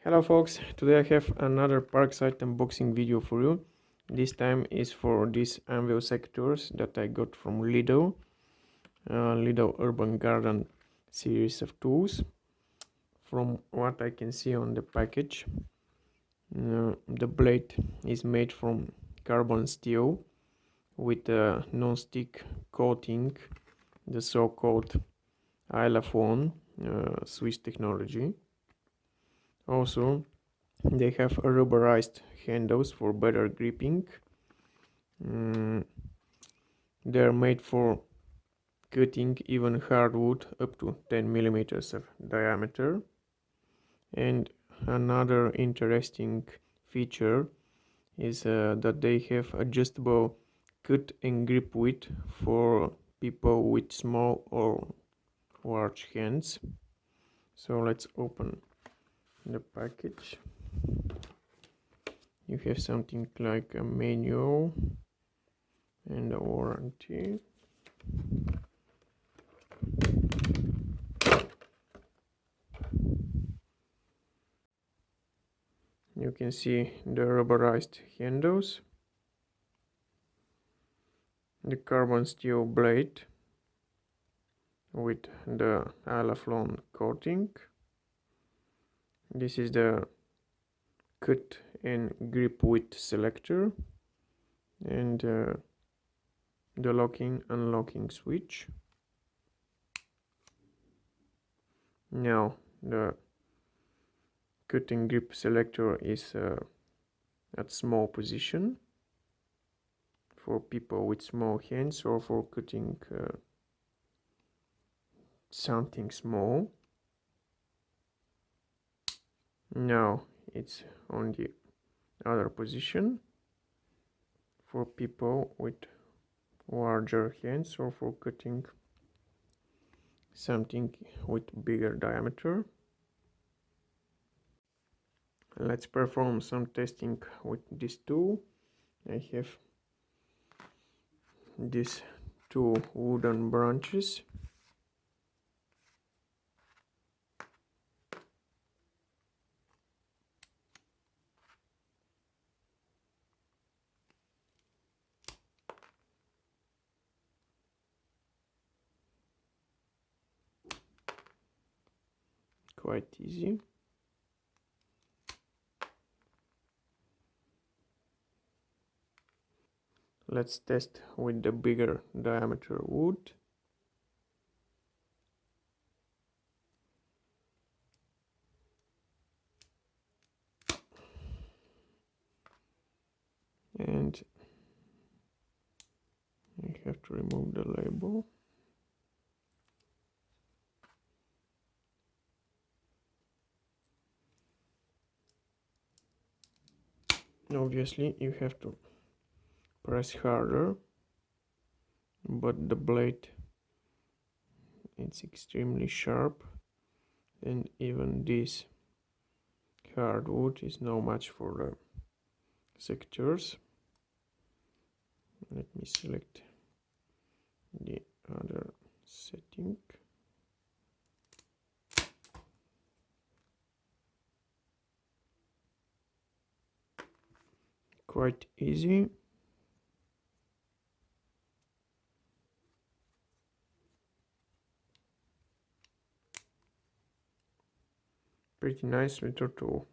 Hello folks, today I have another Parkside unboxing video for you. This time is for these Anvil Secateurs that I got from Lidl. Lidl Urban Garden series of tools. From what I can see on the package, the blade is made from carbon steel with a non-stick coating, the so-called One Swiss technology. Also, they have rubberized handles for better gripping. They're made for cutting even hardwood up to 10 millimeters of diameter. And another interesting feature is that they have adjustable cut and grip width for people with small or large hands. So let's open the package. You have something like a manual and a warranty. You can see the rubberized handles, the carbon steel blade with the One coating. This is the cut and grip width selector and the locking unlocking switch. Now the cut and grip selector is at small position for people with small hands or for cutting something small. Now it's on the other position for people with larger hands or for cutting something with bigger diameter. Let's perform some testing with this tool. I have these two wooden branches. Quite easy. Let's test with the bigger diameter wood. And I have to remove the label. Obviously you have to press harder, but the blade, it's extremely sharp, and even this hardwood is no match for the secateurs. Let me select the other setting. Quite easy. Pretty nice little tool.